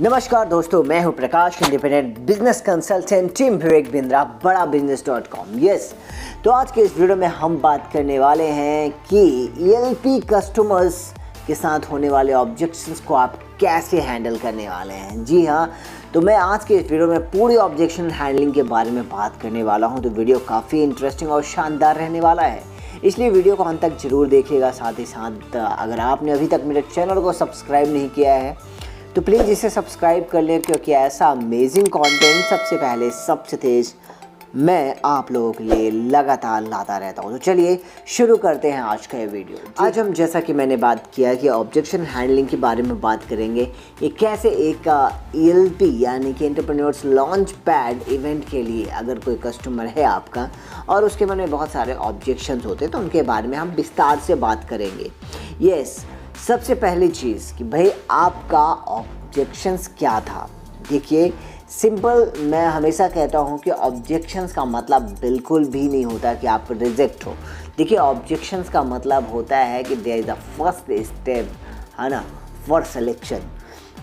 नमस्कार दोस्तों, मैं हूं प्रकाश, independent business consultant, team Vivek Bindra, बड़ा बिजनेस.com। यस, तो आज के इस वीडियो में हम बात करने वाले हैं कि ELP कस्टमर्स के साथ होने वाले ऑब्जेक्शंस को आप कैसे हैंडल करने वाले हैं। जी हाँ, तो मैं आज के इस वीडियो में पूरी ऑब्जेक्शन हैंडलिंग के बारे में बात करने वाला हूं। तो वीडियो काफ़ी इंटरेस्टिंग और शानदार रहने वाला है, इसलिए वीडियो को अंत तक जरूर देखिएगा। साथ ही साथ अगर आपने अभी तक मेरे चैनल को सब्सक्राइब नहीं किया है तो प्लीज़ इसे सब्सक्राइब कर लें, क्योंकि ऐसा अमेजिंग कंटेंट सबसे पहले सबसे तेज़ मैं आप लोगों के लिए लगातार लाता रहता हूँ। तो चलिए शुरू करते हैं आज का ये वीडियो। आज हम, जैसा कि मैंने बात किया कि ऑब्जेक्शन हैंडलिंग के बारे में बात करेंगे, ये कैसे एक ELP यानी कि एंटरप्रेन्योर्स लॉन्च पैड इवेंट के लिए अगर कोई कस्टमर है आपका और उसके मन में बहुत सारे ऑब्जेक्शंस होते हैं तो उनके बारे में हम विस्तार से बात करेंगे। यस, सबसे पहली चीज़ कि भाई आपका ऑब्जेक्शंस क्या था। देखिए सिंपल, मैं हमेशा कहता हूँ कि ऑब्जेक्शंस का मतलब बिल्कुल भी नहीं होता कि आप रिजेक्ट हो। देखिए ऑब्जेक्शंस का मतलब होता है कि there is a first step, है ना, फॉर सिलेक्शन।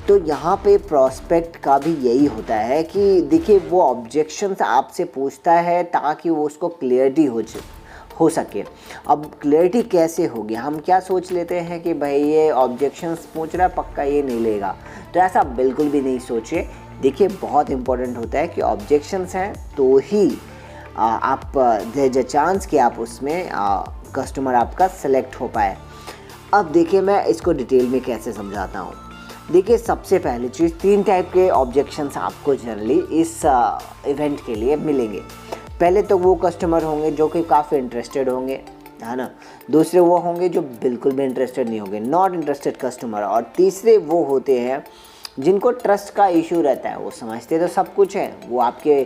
तो यहाँ पे प्रोस्पेक्ट का भी यही होता है कि देखिए वो ऑब्जेक्शंस आपसे पूछता है ताकि वो उसको क्लियरिटी हो सके। अब क्लैरिटी कैसे होगी, हम क्या सोच लेते हैं कि भाई ये ऑब्जेक्शंस पूछ रहा है, पक्का ये नहीं लेगा, तो ऐसा बिल्कुल भी नहीं सोचिए। देखिए बहुत इंपॉर्टेंट होता है कि ऑब्जेक्शंस हैं तो ही आप देयर इज अ चांस कि आप उसमें कस्टमर आपका सेलेक्ट हो पाए। अब देखिए मैं इसको डिटेल में कैसे समझाता हूँ। देखिए सबसे पहली चीज़, 3 टाइप के ऑब्जेक्शंस आपको जनरली इस इवेंट के लिए मिलेंगे। पहले तो वो कस्टमर होंगे जो कि काफ़ी इंटरेस्टेड होंगे, है ना। दूसरे वो होंगे जो बिल्कुल भी इंटरेस्टेड नहीं होंगे, नॉट इंटरेस्टेड कस्टमर। और तीसरे वो होते हैं जिनको ट्रस्ट का इशू रहता है। वो समझते तो सब कुछ है, वो आपके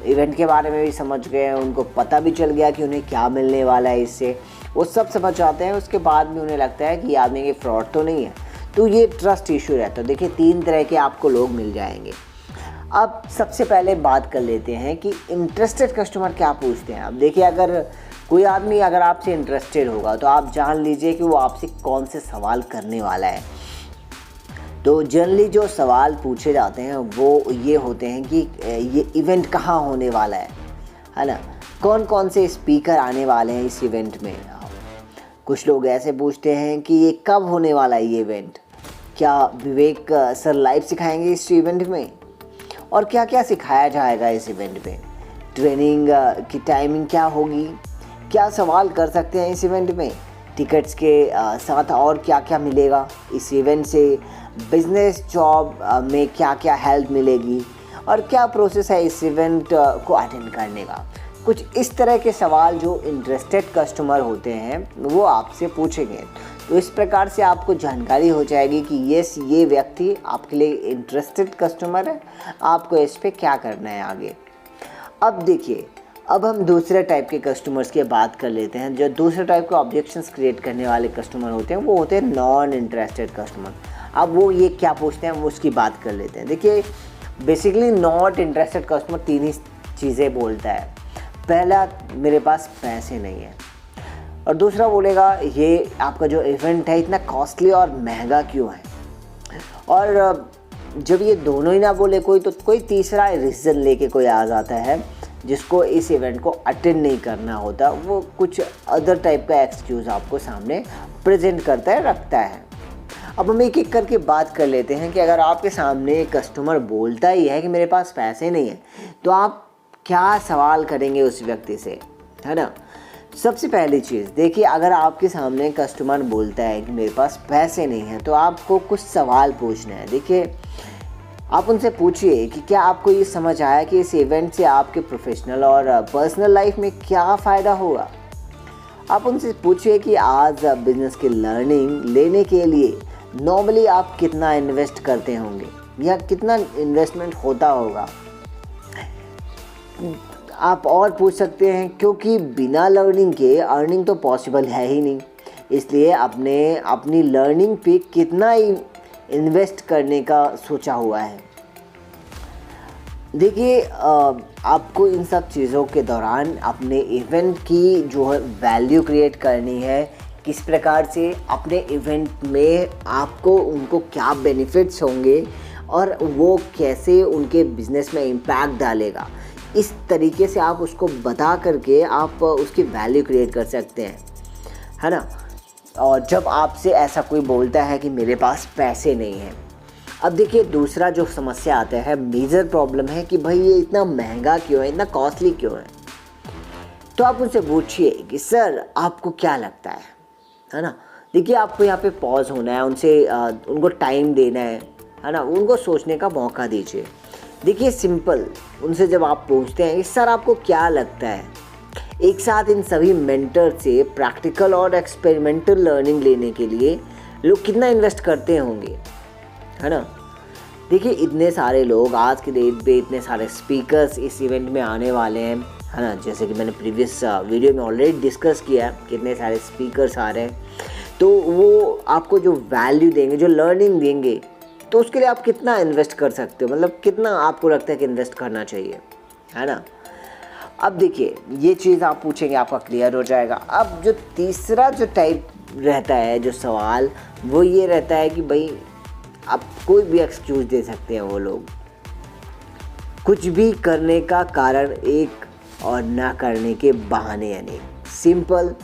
इवेंट के बारे में भी समझ गए, उनको पता भी चल गया कि उन्हें क्या मिलने वाला है इससे, वो सब समझ जाते हैं। उसके बाद भी उन्हें लगता है कि आदमी के फ्रॉड तो नहीं है, तो ये ट्रस्ट इशू रहता है। देखिए 3 तरह के आपको लोग मिल जाएंगे। अब सबसे पहले बात कर लेते हैं कि इंटरेस्टेड कस्टमर क्या पूछते हैं। अब देखिए अगर कोई आदमी अगर आपसे इंटरेस्टेड होगा तो आप जान लीजिए कि वो आपसे कौन से सवाल करने वाला है। तो जनरली जो सवाल पूछे जाते हैं वो ये होते हैं कि ये इवेंट कहाँ होने वाला है ना, कौन कौन से स्पीकर आने वाले हैं इस इवेंट में। कुछ लोग ऐसे पूछते हैं कि ये कब होने वाला है ये इवेंट, क्या विवेक सर लाइव सिखाएंगे इस इवेंट में, और क्या क्या सिखाया जाएगा इस इवेंट में, ट्रेनिंग की टाइमिंग क्या होगी, क्या सवाल कर सकते हैं इस इवेंट में, टिकट्स के साथ और क्या क्या मिलेगा इस इवेंट से, बिजनेस जॉब में क्या क्या हेल्प मिलेगी, और क्या प्रोसेस है इस इवेंट को अटेंड करने का। कुछ इस तरह के सवाल जो इंटरेस्टेड कस्टमर होते हैं वो आपसे पूछेंगे। तो इस प्रकार से आपको जानकारी हो जाएगी कि यस, ये व्यक्ति आपके लिए इंटरेस्टेड कस्टमर है, आपको इस पे क्या करना है आगे। अब देखिए, अब हम दूसरे टाइप के कस्टमर्स की बात कर लेते हैं। जो दूसरे टाइप के ऑब्जेक्शंस क्रिएट करने वाले कस्टमर होते हैं वो होते हैं नॉन इंटरेस्टेड कस्टमर। अब वो ये क्या पूछते हैं, वो उसकी बात कर लेते हैं। देखिए बेसिकली नॉट इंटरेस्टेड कस्टमर 3 ही चीज़ें बोलता है। पहला, मेरे पास पैसे नहीं है, और दूसरा बोलेगा ये आपका जो इवेंट है इतना कॉस्टली और महंगा क्यों है। और जब ये दोनों ही ना बोले कोई, तो कोई तीसरा रीज़न लेके कोई आ जाता है जिसको इस इवेंट को अटेंड नहीं करना होता। वो कुछ अदर टाइप का एक्सक्यूज़ आपको सामने प्रेजेंट करता है, रखता है। अब हम एक एक करके बात कर लेते हैं कि अगर आपके सामने एक कस्टमर बोलता ही है कि मेरे पास पैसे नहीं है, तो आप क्या सवाल करेंगे उस व्यक्ति से, है ना। सबसे पहली चीज़ देखिए, अगर आपके सामने कस्टमर बोलता है कि मेरे पास पैसे नहीं है, तो आपको कुछ सवाल पूछना है। देखिए आप उनसे पूछिए कि क्या आपको ये समझ आया कि इस इवेंट से आपके प्रोफेशनल और पर्सनल लाइफ में क्या फ़ायदा होगा। आप उनसे पूछिए कि आज बिजनेस की लर्निंग लेने के लिए नॉर्मली आप कितना इन्वेस्ट करते होंगे या कितना इन्वेस्टमेंट होता होगा। आप और पूछ सकते हैं क्योंकि बिना लर्निंग के अर्निंग तो पॉसिबल है ही नहीं, इसलिए आपने अपनी लर्निंग पे कितना इन्वेस्ट करने का सोचा हुआ है। देखिए आपको इन सब चीज़ों के दौरान अपने इवेंट की जो है वैल्यू क्रिएट करनी है, किस प्रकार से अपने इवेंट में आपको उनको क्या बेनिफिट्स होंगे और वो कैसे उनके बिजनेस में इम्पैक्ट डालेगा, इस तरीके से आप उसको बता करके आप उसकी वैल्यू क्रिएट कर सकते हैं, है ना। और जब आपसे ऐसा कोई बोलता है कि मेरे पास पैसे नहीं हैं, अब देखिए दूसरा जो समस्या आता है, मेजर प्रॉब्लम है कि भाई ये इतना महंगा क्यों है, इतना कॉस्टली क्यों है। तो आप उनसे पूछिए कि सर आपको क्या लगता है ना। देखिए आपको यहाँ पे पॉज होना है, उनको टाइम देना है ना, उनको सोचने का मौका दीजिए। देखिए सिंपल, उनसे जब आप पूछते हैं कि सर आपको क्या लगता है, एक साथ इन सभी मेंटर से प्रैक्टिकल और एक्सपेरिमेंटल लर्निंग लेने के लिए लोग कितना इन्वेस्ट करते होंगे, है ना। देखिए इतने सारे लोग आज के डेट पे, इतने सारे स्पीकर्स इस इवेंट में आने वाले हैं, है ना। जैसे कि मैंने प्रीवियस वीडियो में ऑलरेडी डिस्कस किया है, कितने सारे स्पीकर्स आ रहे हैं। तो वो आपको जो वैल्यू देंगे, जो लर्निंग देंगे, तो उसके लिए आप कितना इन्वेस्ट कर सकते हो, मतलब कितना आपको लगता है कि इन्वेस्ट करना चाहिए, है ना। अब देखिए ये चीज़ आप पूछेंगे, आपका क्लियर हो जाएगा। अब जो तीसरा जो टाइप रहता है, जो सवाल, वो ये रहता है कि भाई आप कोई भी एक्सक्यूज़ दे सकते हैं। वो लोग कुछ भी करने का कारण एक और ना करने के बहाने अनेक। सिंपल,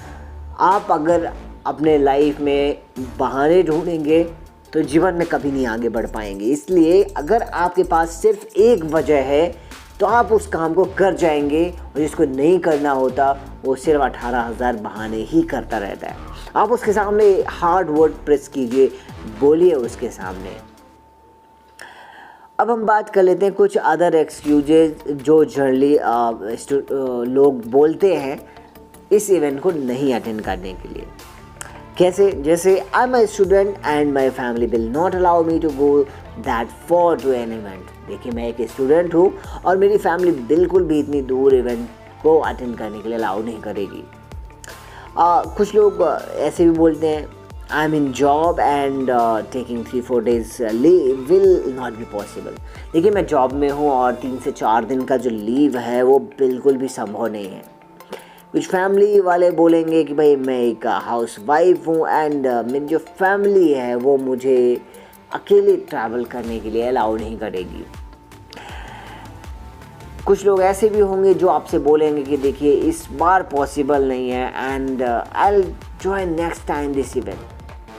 आप अगर अपने लाइफ में बहाने ढूंढेंगे तो जीवन में कभी नहीं आगे बढ़ पाएंगे। इसलिए अगर आपके पास सिर्फ एक वजह है तो आप उस काम को कर जाएंगे, और जिसको नहीं करना होता वो सिर्फ 18,000 बहाने ही करता रहता है। आप उसके सामने हार्ड वर्ड प्रेस कीजिए, बोलिए उसके सामने। अब हम बात कर लेते हैं कुछ अदर एक्सक्यूजेज जो जनरली लोग बोलते हैं इस इवेंट को नहीं अटेंड करने के लिए। कैसे? जैसे I am a student and my family will not allow me to go that for to an event. देखिए मैं एक स्टूडेंट हूँ और मेरी फैमिली बिल्कुल भी इतनी दूर इवेंट को अटेंड करने के लिए अलाउ नहीं करेगी। कुछ लोग ऐसे भी बोलते हैं I am in job and taking 3-4 days leave will not be possible. देखिए मैं जॉब में हूँ और 3 से 4 दिन का जो लीव है वो बिल्कुल भी संभव नहीं है। कुछ फैमिली वाले बोलेंगे कि भाई मैं एक हाउस वाइफ हूँ एंड मेरी जो फैमिली है वो मुझे अकेले ट्रैवल करने के लिए अलाउ नहीं करेगी। कुछ लोग ऐसे भी होंगे जो आपसे बोलेंगे कि देखिए इस बार पॉसिबल नहीं है and I will join next time this event.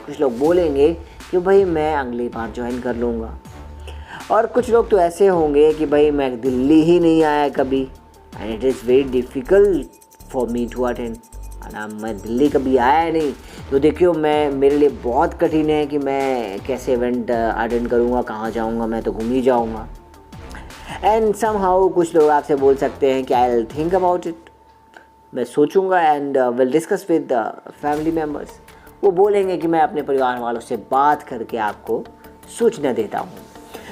कुछ लोग बोलेंगे कि भाई मैं अगली बार ज्वाइन कर लूँगा। और कुछ लोग तो ऐसे होंगे कि भाई मैं दिल्ली ही नहीं आया कभी and it is very difficult for me to attend. मैं दिल्ली कभी आया नहीं, तो देखियो मेरे लिए बहुत कठिन है कि मैं कैसे इवेंट अटेंड करूँगा, कहाँ जाऊँगा, मैं तो घूम ही जाऊँगा। एंड समहाउ कुछ लोग आपसे बोल सकते हैं कि I will think about it, मैं सोचूंगा and will discuss with family members. वो बोलेंगे कि मैं अपने परिवार वालों से बात करके आपको सूचना देता हूँ।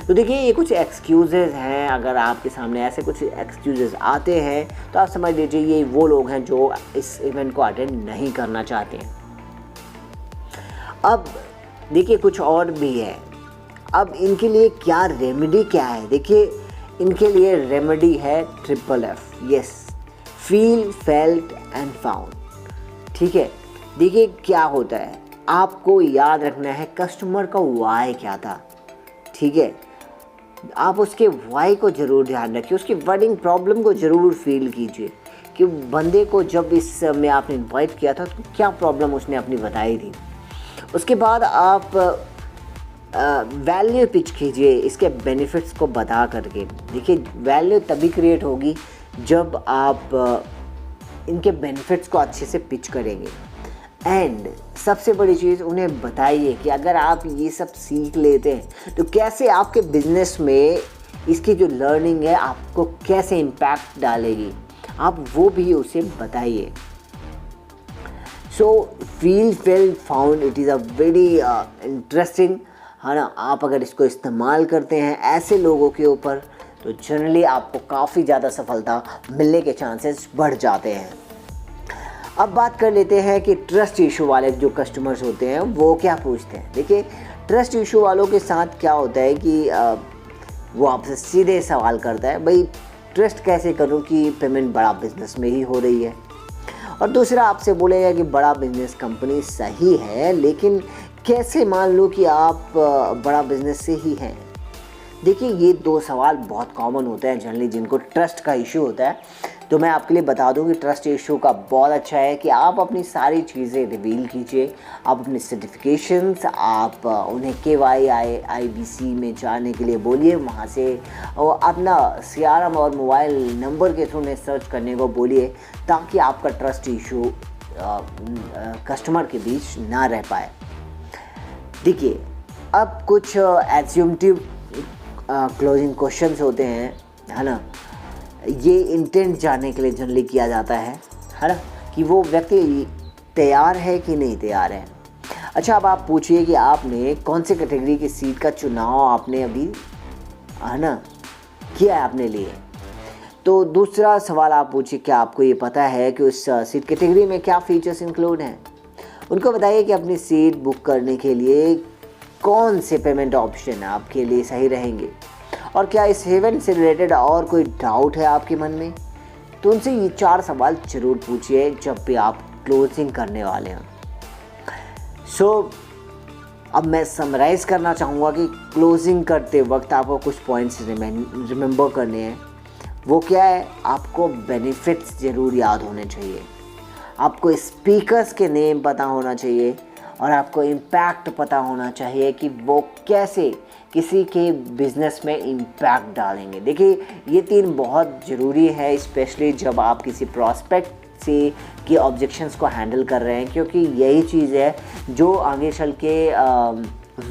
तो देखिए ये कुछ एक्सक्यूज़ेज़ हैं। अगर आपके सामने ऐसे कुछ एक्सक्यूज़ेज़ आते हैं तो आप समझ लीजिए ये वो लोग हैं जो इस इवेंट को अटेंड नहीं करना चाहते हैं। अब देखिए कुछ और भी है। अब इनके लिए क्या रेमेडी क्या है? देखिए इनके लिए रेमेडी है FFF, yes, feel, felt and found. ठीक है, देखिए क्या होता है, आपको याद रखना है कस्टमर का वाई क्या था। ठीक है, आप उसके वाई को ज़रूर ध्यान रखिए, उसकी वर्डिंग प्रॉब्लम को ज़रूर फील कीजिए कि बंदे को जब इस में आपने इन्वाइट किया था तो क्या प्रॉब्लम उसने अपनी बताई थी। उसके बाद आप वैल्यू पिच कीजिए इसके बेनिफिट्स को बता करके। देखिए वैल्यू तभी क्रिएट होगी जब आप इनके बेनिफिट्स को अच्छे से पिच करेंगे। एंड सबसे बड़ी चीज़ उन्हें बताइए कि अगर आप ये सब सीख लेते हैं तो कैसे आपके बिजनेस में इसकी जो लर्निंग है आपको कैसे इम्पैक्ट डालेगी, आप वो भी उसे बताइए। So feel, felt, found, it is a very interesting, है ना। आप अगर इसको इस्तेमाल करते हैं ऐसे लोगों के ऊपर तो जनरली आपको काफ़ी ज़्यादा सफलता मिलने के चांसेस बढ़ जाते हैं। अब बात कर लेते हैं कि ट्रस्ट इशू वाले जो कस्टमर्स होते हैं वो क्या पूछते हैं। देखिए ट्रस्ट इशू वालों के साथ क्या होता है कि वो आपसे सीधे सवाल करता है, भाई ट्रस्ट कैसे करूं कि पेमेंट बड़ा बिजनेस में ही हो रही है। और दूसरा आपसे बोलेगा कि बड़ा बिजनेस कंपनी सही है, लेकिन कैसे मान लो कि आप बड़ा बिजनेस से ही हैं। देखिए, ये दो सवाल बहुत कॉमन होते हैं जनरली जिनको ट्रस्ट का इशू होता है। तो मैं आपके लिए बता दूं कि ट्रस्ट इशू का बहुत अच्छा है कि आप अपनी सारी चीज़ें रिवील कीजिए, आप अपने सर्टिफिकेशंस, आप उन्हें KYIIBC में जाने के लिए बोलिए, वहाँ से और अपना CRM और मोबाइल नंबर के थ्रू उन्हें सर्च करने को बोलिए, ताकि आपका ट्रस्ट इशू कस्टमर के बीच ना रह पाए। देखिए, अब कुछ एज्यूमटिव क्लोजिंग क्वेश्चंस होते हैं, है ना। ये इंटेंट जानने के लिए जनरली किया जाता है ना, कि वो व्यक्ति तैयार है कि नहीं तैयार है। अच्छा, अब आप पूछिए कि आपने कौन से कैटेगरी की सीट का चुनाव आपने अभी, है ना, किया है अपने लिए। तो दूसरा सवाल आप पूछिए, क्या आपको ये पता है कि उस सीट कैटेगरी में क्या फीचर्स इंक्लूड हैं। उनको बताइए कि अपनी सीट बुक करने के लिए कौन से पेमेंट ऑप्शन आपके लिए सही रहेंगे, और क्या इस इवेंट से रिलेटेड और कोई डाउट है आपके मन में। तो उनसे ये 4 सवाल ज़रूर पूछिए जब भी आप क्लोजिंग करने वाले हैं। अब मैं समराइज़ करना चाहूँगा कि क्लोजिंग करते वक्त आपको कुछ पॉइंट्स रिमेंबर करने हैं। वो क्या है, आपको बेनिफिट्स ज़रूर याद होने चाहिए, आपको स्पीकर्स के नेम पता होना चाहिए, और आपको इम्पैक्ट पता होना चाहिए कि वो कैसे किसी के बिज़नेस में इम्पैक्ट डालेंगे। देखिए, ये 3 बहुत ज़रूरी है, स्पेशली जब आप किसी प्रॉस्पेक्ट से के ऑब्जेक्शंस को हैंडल कर रहे हैं, क्योंकि यही चीज़ है जो आगे चल के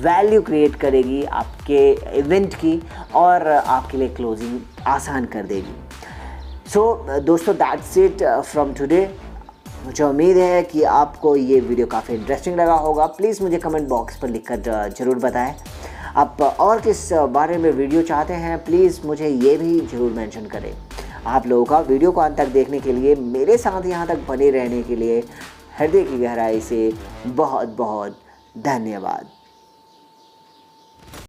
वैल्यू क्रिएट करेगी आपके इवेंट की, और आपके लिए क्लोजिंग आसान कर देगी। दोस्तों, दैट्स इट फ्रॉम टुडे। मुझे उम्मीद है कि आपको ये वीडियो काफ़ी इंटरेस्टिंग लगा होगा। प्लीज़ मुझे कमेंट बॉक्स पर लिखकर ज़रूर बताएं आप और किस बारे में वीडियो चाहते हैं। प्लीज़ मुझे ये भी ज़रूर मेंशन करें। आप लोगों का वीडियो को अंत तक देखने के लिए, मेरे साथ यहाँ तक बने रहने के लिए हृदय की गहराई से बहुत बहुत धन्यवाद।